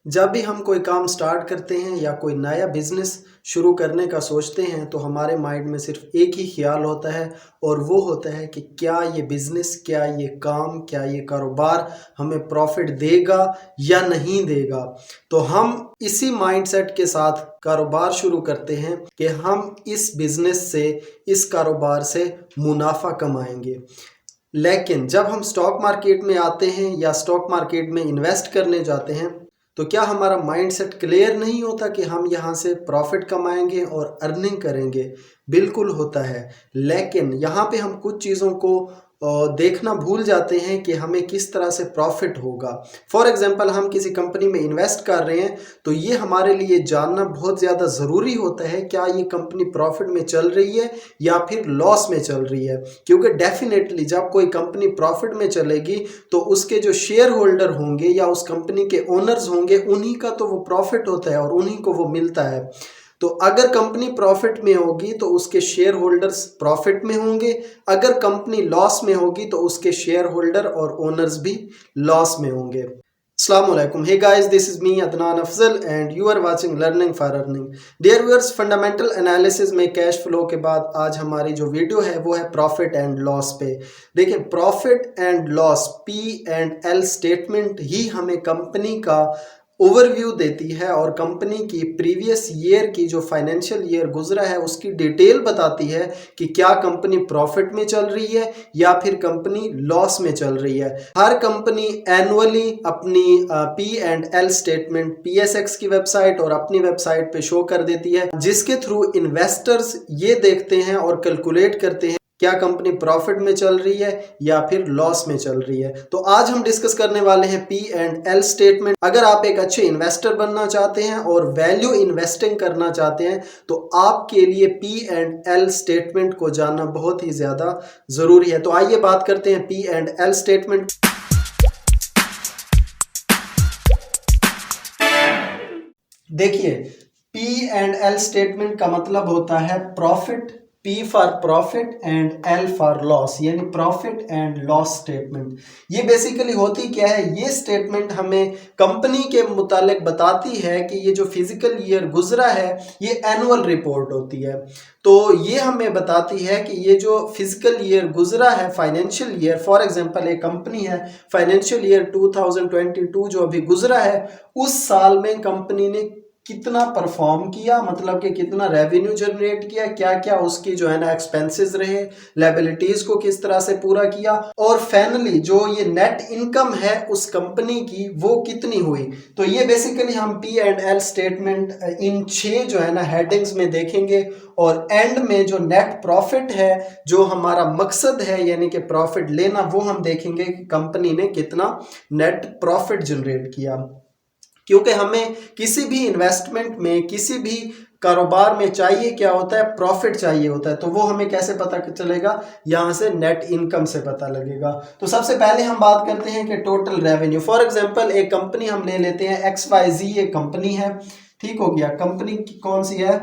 जब भी हम कोई काम स्टार्ट करते हैं या कोई नया बिजनेस शुरू करने का सोचते हैं तो हमारे माइंड में सिर्फ एक ही ख्याल होता है और वो होता है कि क्या ये बिजनेस, क्या ये काम, क्या ये कारोबार हमें प्रॉफिट देगा या नहीं देगा। तो हम इसी माइंडसेट के साथ कारोबार शुरू करते हैं कि हम इस बिजनेस से, इस कारोबार से मुनाफा कमाएंगे। लेकिन जब हम स्टॉक मार्केट में आते हैं या स्टॉक मार्केट में इन्वेस्ट करने जाते हैं तो क्या हमारा माइंडसेट क्लियर नहीं होता कि हम यहाँ से प्रॉफिट कमाएंगे और अर्निंग करेंगे। बिल्कुल होता है, लेकिन यहाँ पे हम कुछ चीज़ों को देखना भूल जाते हैं कि हमें किस तरह से प्रॉफिट होगा। फॉर एग्जांपल, हम किसी कंपनी में इन्वेस्ट कर रहे हैं तो ये हमारे लिए जानना बहुत ज़्यादा ज़रूरी होता है क्या ये कंपनी प्रॉफिट में चल रही है या फिर लॉस में चल रही है। क्योंकि डेफिनेटली जब कोई कंपनी प्रॉफिट में चलेगी तो उसके जो शेयर होल्डर होंगे या उस कंपनी के ओनर्स होंगे, उन्हीं का तो वो प्रॉफिट होता है और उन्हीं को वो मिलता है। तो अगर कंपनी प्रॉफिट में होगी तो उसके शेयर होल्डर्स प्रॉफिट में होंगे, अगर कंपनी लॉस में होगी तो उसके शेयर होल्डर और ओनर्स भी लॉस में होंगे। अस्सलाम वालेकुम, hey guys, this is me Adnan Afzal and you are watching learning for earning. Dear viewers, fundamental analysis में कैश फ्लो के बाद आज हमारी जो वीडियो है वो है प्रॉफिट एंड लॉस पे। देखिए, profit and loss, P&L statement ही हमें कंपनी का ओवरव्यू देती है और कंपनी की प्रीवियस ईयर की जो फाइनेंशियल ईयर गुजरा है उसकी डिटेल बताती है कि क्या कंपनी प्रॉफिट में चल रही है या फिर कंपनी लॉस में चल रही है। हर कंपनी एनुअली अपनी P&L स्टेटमेंट PSX की वेबसाइट और अपनी वेबसाइट पे शो कर देती है, जिसके थ्रू इन्वेस्टर्स ये देखते हैं और कैलकुलेट करते हैं क्या कंपनी प्रॉफिट में चल रही है या फिर लॉस में चल रही है। तो आज हम डिस्कस करने वाले हैं P&L स्टेटमेंट। अगर आप एक अच्छे इन्वेस्टर बनना चाहते हैं और वैल्यू इन्वेस्टिंग करना चाहते हैं तो आपके लिए P&L स्टेटमेंट को जानना बहुत ही ज्यादा जरूरी है। तो आइए बात करते हैं P&L स्टेटमेंट। देखिए, P&L स्टेटमेंट का मतलब होता है profit, P for profit and L for loss, यानी प्रॉफिट एंड लॉस स्टेटमेंट। ये बेसिकली होती क्या है, ये स्टेटमेंट हमें कंपनी के मुतालिक बताती है कि ये जो फिजिकल ईयर गुजरा है ये एनुअल रिपोर्ट होती है। तो ये हमें बताती है कि ये जो फिजिकल ईयर गुजरा है, फाइनेंशियल ईयर, फॉर एग्जांपल एक कंपनी है, फाइनेंशियल ईयर 2022 जो अभी गुजरा है, उस साल में कंपनी ने कितना परफॉर्म किया, मतलब कि कितना रेवेन्यू जनरेट किया, क्या क्या उसकी जो है ना एक्सपेंसेस रहे, लायबिलिटीज को किस तरह से पूरा किया, और फाइनली जो ये नेट इनकम है उस कंपनी की वो कितनी हुई। तो ये बेसिकली हम P&L स्टेटमेंट इन 6 जो है ना हेडिंग्स में देखेंगे और एंड में जो नेट प्रॉफिट है, जो हमारा मकसद है यानी कि प्रॉफिट लेना, वो हम देखेंगे कि कंपनी ने कितना नेट प्रॉफिट जनरेट किया। क्योंकि हमें किसी भी इन्वेस्टमेंट में, किसी भी कारोबार में चाहिए क्या होता है, प्रॉफिट चाहिए होता है। तो वो हमें कैसे पता चलेगा, यहाँ से नेट इनकम से पता लगेगा। तो सबसे पहले हम बात करते हैं कि टोटल रेवेन्यू। फॉर एग्जांपल एक कंपनी हम ले लेते हैं XYZ, एक कंपनी है, ठीक हो गया। कंपनी कौन सी है,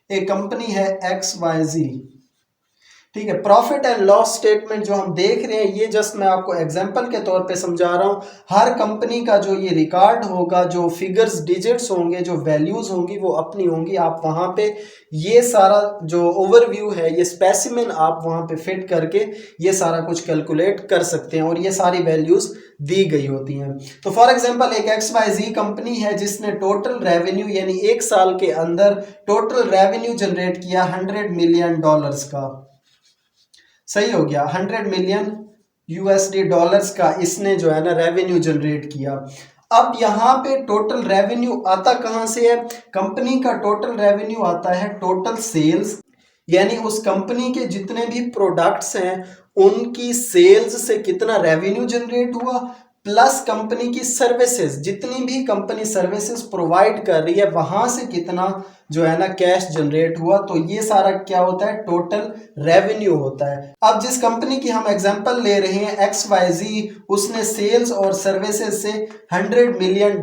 एक कंपनी है XYZ, ठीक है। प्रॉफिट एंड लॉस स्टेटमेंट जो हम देख रहे हैं ये जस्ट मैं आपको एग्जांपल के तौर पे समझा रहा हूं। हर कंपनी का जो ये रिकॉर्ड होगा, जो फिगर्स, डिजिट्स होंगे, जो वैल्यूज होंगी वो अपनी होंगी। आप वहां पे ये सारा जो ओवरव्यू है, ये स्पेसिमेन आप वहां पे फिट करके ये सारा कुछ कैलकुलेट कर सकते हैं और ये सारी वैल्यूज दी गई होती हैं। तो फॉर एग्जांपल एक XYZ कंपनी है जिसने टोटल रेवेन्यू यानी एक साल के अंदर टोटल रेवेन्यू जनरेट किया $100 मिलियन का। सही हो गया, $100 मिलियन का इसने जो है ना रेवेन्यू जनरेट किया। अब यहाँ पे टोटल रेवेन्यू आता कहाँ से है, कंपनी का टोटल रेवेन्यू आता है टोटल सेल्स, यानी उस कंपनी के जितने भी प्रोडक्ट्स हैं उनकी सेल्स से कितना रेवेन्यू जनरेट हुआ, प्लस कंपनी की सर्विसेज, जितनी भी कंपनी सर्विसेज प्रोवाइड कर रही है वहां से कितना जो है ना कैश जनरेट हुआ, तो ये सारा क्या होता है, टोटल रेवेन्यू होता है। अब जिस कंपनी की हम एग्जांपल ले रहे हैं XYZ, उसने सेल्स और सर्विसेज से $100 मिलियन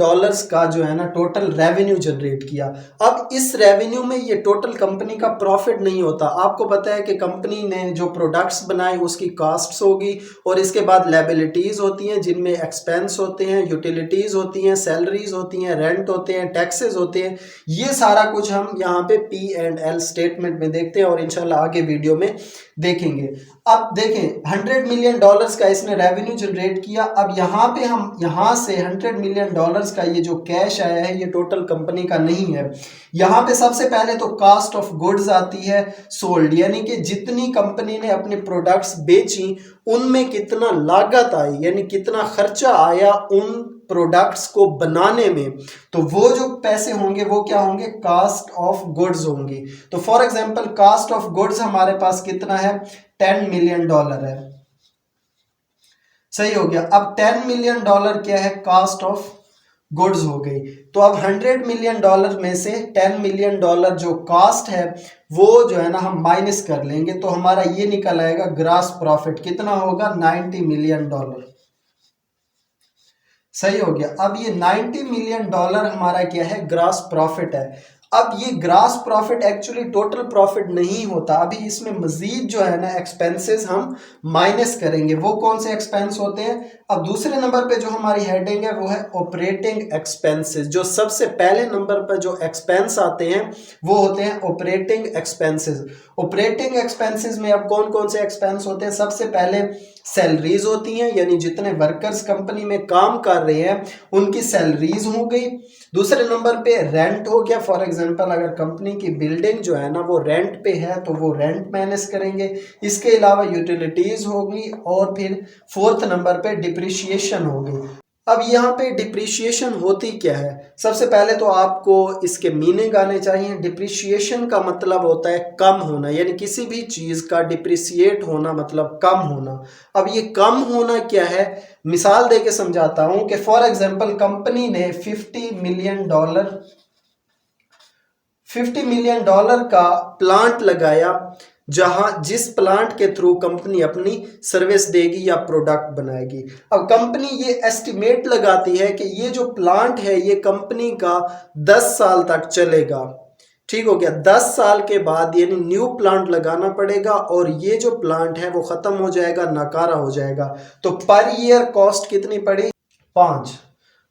का जो है ना टोटल रेवेन्यू जनरेट किया। अब इस रेवेन्यू में ये टोटल कंपनी का प्रॉफिट नहीं होता। आपको पता है कि कंपनी ने जो प्रोडक्ट्स बनाए उसकी कॉस्ट्स होगी, और इसके बाद लायबिलिटीज होती हैं जिनमें एक्सपेंस होते हैं, यूटिलिटीज होती हैं, सैलरीज होती हैं, रेंट होते हैं, टैक्सेस होते हैं। ये सारा कुछ हम यहाँ पे P&L स्टेटमेंट में देखते हैं और इंशाल्लाह आगे वीडियो में देखेंगे। अब देखें $100 मिलियन का इसने रेवेन्यू जनरेट किया। अब यहाँ पे हम यहाँ से $100 मिलियन का ये जो कैश आया है ये टोटल कंपनी का नहीं है। यहाँ पे सबसे पहले तो कास्ट ऑफ गुड्स आती है सोल्ड, यानी कि जितनी कंपनी ने अपने प्रोडक्ट्स बेची उनमें कितना लागत आई, यानी कितना खर्चा आया उन प्रोडक्ट्स को बनाने में, तो वो जो पैसे होंगे वो क्या होंगे, कास्ट ऑफ गुड्स होंगी। तो for example cost of goods हमारे पास कितना है, $10 मिलियन है। सही हो गया। अब $10 मिलियन क्या है, कास्ट ऑफ गुड्स हो गई। तो अब $100 मिलियन में से $10 मिलियन जो कास्ट है वो जो है ना हम माइनस कर लेंगे, तो हमारा ये निकल आएगा ग्रॉस प्रॉफिट कितना होगा, $90 मिलियन। सही हो गया। अब ये $90 मिलियन हमारा क्या है, ग्रॉस प्रॉफिट है। अब ये gross profit actually total profit नहीं होता, अभी इसमें मजीद जो है ना एक्सपेंसेस हम माइनस करेंगे। वो कौन से एक्सपेंस होते हैं, अब दूसरे नंबर पे जो हमारी हेडिंग है वो है ऑपरेटिंग एक्सपेंसेस। जो सबसे पहले नंबर पर जो एक्सपेंस आते हैं वो होते हैं ऑपरेटिंग एक्सपेंसेस। ऑपरेटिंग एक्सपेंसेस में अब कौन कौन से एक्सपेंस होते हैं, सबसे पहले सैलरीज होती हैं, यानी जितने वर्कर्स कंपनी में काम कर रहे हैं उनकी सैलरीज हो गई। दूसरे नंबर पे रेंट हो गया, फॉर एग्जांपल अगर कंपनी की बिल्डिंग जो है ना वो रेंट पे है तो वो रेंट मैनेज करेंगे। इसके अलावा यूटिलिटीज होगी, और फिर फोर्थ नंबर पे डिप्रिशिएशन होगी। अब यहाँ पे डिप्रिशिएशन होती क्या है, सबसे पहले तो आपको इसके मीनिंग आने चाहिए। डिप्रिशिएशन का मतलब होता है कम होना, यानी किसी भी चीज का डिप्रिशिएट होना मतलब कम होना। अब ये कम होना क्या है, मिसाल दे के समझाता हूं कि फॉर एग्जांपल कंपनी ने $50 मिलियन का प्लांट लगाया, जिस प्लांट के थ्रू कंपनी अपनी सर्विस देगी या प्रोडक्ट बनाएगी। अब कंपनी ये एस्टिमेट लगाती है कि ये जो प्लांट है ये कंपनी का 10 साल तक चलेगा। ठीक हो गया। 10 साल के बाद यानी न्यू प्लांट लगाना पड़ेगा और ये जो प्लांट है वो खत्म हो जाएगा, नाकारा हो जाएगा। तो पर ईयर कॉस्ट कितनी पड़ी, 5।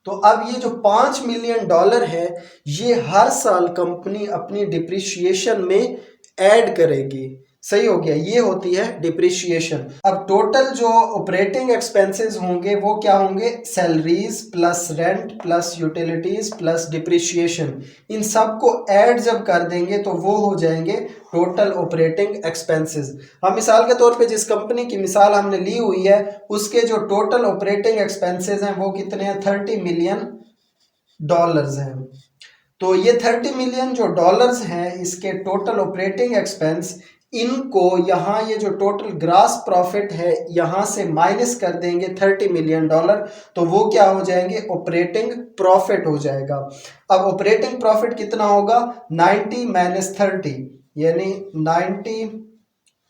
तो अब ये जो $5 मिलियन है ये हर साल कंपनी अपनी डिप्रिशिएशन में ऐड करेगी। सही हो गया, ये होती है डिप्रिशिएशन। अब टोटल जो ऑपरेटिंग एक्सपेंसेस होंगे वो क्या होंगे, salaries plus rent plus utilities plus depreciation, इन सब को ऐड जब कर देंगे तो वो हो जाएंगे टोटल ऑपरेटिंग एक्सपेंसेस। हम मिसाल के तौर पे जिस कंपनी की मिसाल हमने ली हुई है उसके जो टोटल ऑपरेटिंग एक्सपेंसेस हैं वो कितने हैं, $30 मिलियन हैं। तो ये $30 मिलियन जो डॉलर्स हैं इसके टोटल ऑपरेटिंग एक्सपेंस, इनको यहाँ ये जो टोटल ग्रॉस प्रॉफिट है यहाँ से माइनस कर देंगे $30 मिलियन, तो वो क्या हो जाएंगे, ऑपरेटिंग प्रॉफिट हो जाएगा। अब ऑपरेटिंग प्रॉफिट कितना होगा, 90 माइनस 30, यानी 90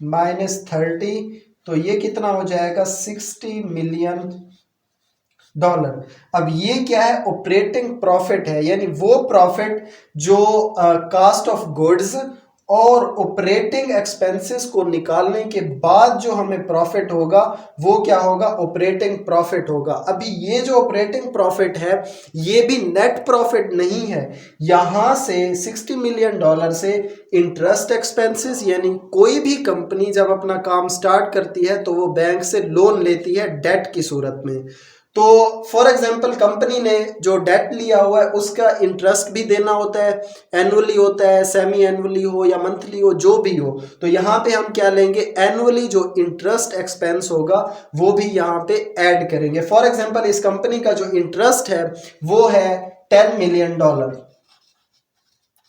माइनस 30, तो ये कितना हो जाएगा, $60 मिलियन। अब ये क्या है, ऑपरेटिंग प्रॉफिट है, यानी वो प्रॉफिट जो कास्ट ऑफ गुड्स और ऑपरेटिंग एक्सपेंसेस को निकालने के बाद जो हमें प्रॉफिट होगा वो क्या होगा, ऑपरेटिंग प्रॉफिट होगा। अभी ये जो ऑपरेटिंग प्रॉफिट है ये भी नेट प्रॉफिट नहीं है, यहां से $60 मिलियन से इंटरेस्ट एक्सपेंसेस, यानी कोई भी कंपनी जब अपना काम स्टार्ट करती है तो वो बैंक से लोन लेती है डेट की सूरत में। तो फॉर एग्जांपल कंपनी ने जो डेट लिया हुआ है उसका इंटरेस्ट भी देना होता है, एनुअली होता है, सेमी एनुअली हो या मंथली हो, जो भी हो। तो यहाँ पे हम क्या लेंगे, एनुअली जो इंटरेस्ट एक्सपेंस होगा वो भी यहाँ पे ऐड करेंगे। फॉर एग्जांपल इस कंपनी का जो इंटरेस्ट है वो है $10 मिलियन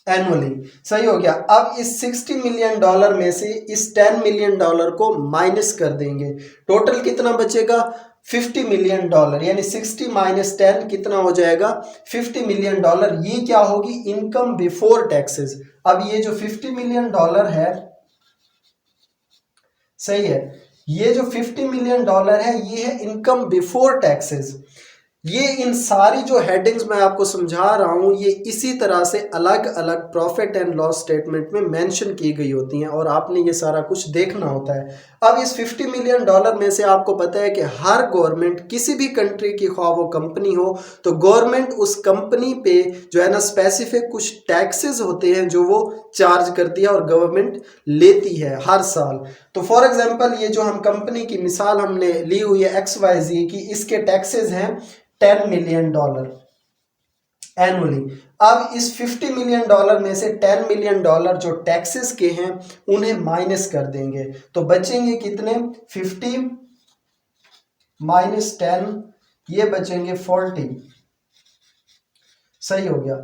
एनुअली। सही हो गया। अब इस $60 मिलियन में से इस $10 मिलियन को माइनस कर देंगे, टोटल कितना बचेगा, $50 मिलियन, यानी 60 माइनस 10 कितना हो जाएगा, $50 मिलियन। ये क्या होगी, इनकम बिफोर टैक्सेस। अब ये जो $50 मिलियन है, सही है, ये जो $50 मिलियन है ये है इनकम बिफोर टैक्सेस। ये इन सारी जो हेडिंग्स मैं आपको समझा रहा हूं ये इसी तरह से अलग अलग प्रॉफिट एंड लॉस स्टेटमेंट में मेंशन की गई होती हैं और आपने ये सारा कुछ देखना होता है। अब इस $50 मिलियन में से आपको पता है कि हर गवर्नमेंट किसी भी कंट्री की, ख्वाह वो कंपनी हो, तो गवर्नमेंट उस कंपनी पे जो है ना स्पेसिफिक कुछ टैक्सेस होते हैं जो वो चार्ज करती है और गवर्नमेंट लेती है हर साल। तो फॉर एग्जांपल ये जो हम कंपनी की मिसाल हमने ली हुई है XYZ की, इसके टैक्सेस हैं $10 मिलियन एनुअली। अब इस $50 मिलियन में से $10 मिलियन जो टैक्सेस के हैं उन्हें माइनस कर देंगे, तो बचेंगे कितने, 50 माइनस 10, ये बचेंगे 40। सही हो गया।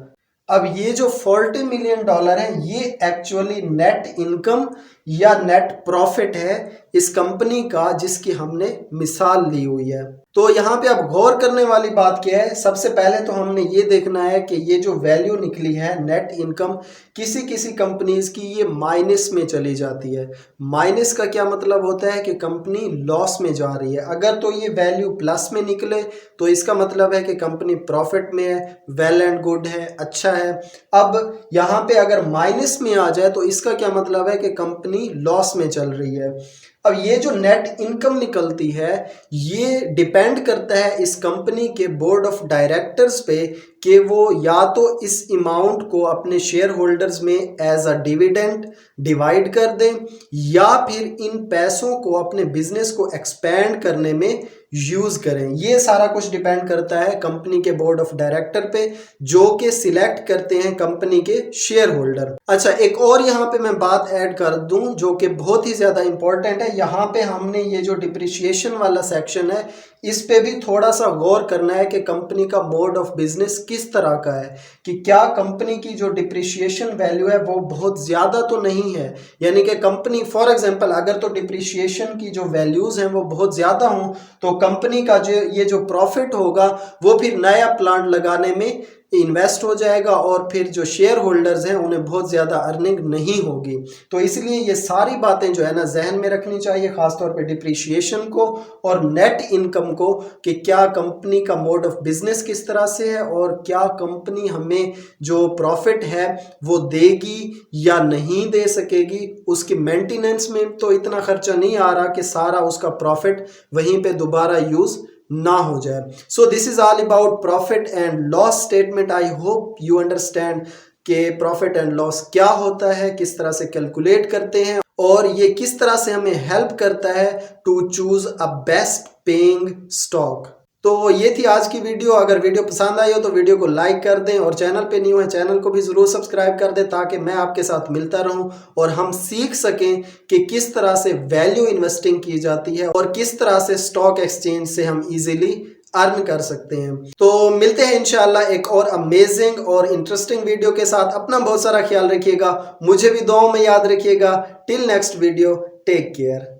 अब ये जो $40 मिलियन है ये एक्चुअली नेट इनकम या नेट प्रॉफिट है इस कंपनी का जिसकी हमने मिसाल ली हुई है। तो यहाँ पे अब गौर करने वाली बात क्या है, सबसे पहले तो हमने ये देखना है कि ये जो वैल्यू निकली है नेट इनकम, किसी किसी कंपनीज की ये माइनस में चली जाती है। माइनस का क्या मतलब होता है कि कंपनी लॉस में जा रही है। अगर तो ये वैल्यू प्लस में निकले तो इसका मतलब है कि कंपनी प्रॉफिट में है, वेल एंड गुड है, अच्छा है। अब यहाँ पे अगर माइनस में आ जाए तो इसका क्या मतलब है कि कंपनी लॉस में चल रही है। अब ये जो नेट इनकम निकलती है ये डिपेंड करता है इस कंपनी के बोर्ड ऑफ डायरेक्टर्स पे कि वो या तो इस अमाउंट को अपने शेयर होल्डर्स में एज अ डिविडेंड डिवाइड कर दें या फिर इन पैसों को अपने बिजनेस को एक्सपेंड करने में यूज करें। ये सारा कुछ डिपेंड करता है कंपनी के बोर्ड ऑफ डायरेक्टर पे जो कि सिलेक्ट करते हैं कंपनी के शेयर होल्डर। अच्छा, एक और यहाँ पे मैं बात ऐड कर दूं जो कि बहुत ही ज्यादा इंपॉर्टेंट है। यहाँ पे हमने ये जो डिप्रिसिएशन वाला सेक्शन है इस पे भी थोड़ा सा गौर करना है कि कंपनी का मोड ऑफ बिजनेस किस तरह का है, कि क्या कंपनी की जो डिप्रिसिएशन वैल्यू है वो बहुत ज्यादा तो नहीं है, यानी कि कंपनी फॉर एग्जांपल अगर तो डिप्रिसिएशन की जो वैल्यूज हैं वो बहुत ज्यादा हों तो कंपनी का जो ये जो प्रॉफिट होगा वो फिर नया प्लांट लगाने में इन्वेस्ट हो जाएगा और फिर जो शेयर होल्डर्स हैं उन्हें बहुत ज़्यादा अर्निंग नहीं होगी। तो इसलिए ये सारी बातें जो है ना जहन में रखनी चाहिए, खासतौर पे डिप्रिसिएशन को और नेट इनकम को, कि क्या कंपनी का मोड ऑफ बिजनेस किस तरह से है और क्या कंपनी हमें जो प्रॉफिट है वो देगी या नहीं दे सकेगी। उसकी मेंटेनेंस में तो इतना खर्चा नहीं आ रहा कि सारा उसका प्रॉफिट वहीं पे दोबारा यूज़ ना हो जाए। So this is all about profit and loss statement. I hope you understand कि प्रॉफिट एंड लॉस क्या होता है, किस तरह से कैलकुलेट करते हैं और ये किस तरह से हमें हेल्प करता है to choose a best paying stock. तो ये थी आज की वीडियो। अगर वीडियो पसंद आई हो तो वीडियो को लाइक कर दें और चैनल पे न्यू है चैनल को भी ज़रूर सब्सक्राइब कर दें ताकि मैं आपके साथ मिलता रहूं और हम सीख सकें कि किस तरह से वैल्यू इन्वेस्टिंग की जाती है और किस तरह से स्टॉक एक्सचेंज से हम इजीली अर्न कर सकते हैं। तो मिलते हैं इंशाल्लाह एक और अमेजिंग और इंटरेस्टिंग वीडियो के साथ। अपना बहुत सारा ख्याल रखिएगा, मुझे भी दुआओं में याद रखिएगा। Till next video, take care.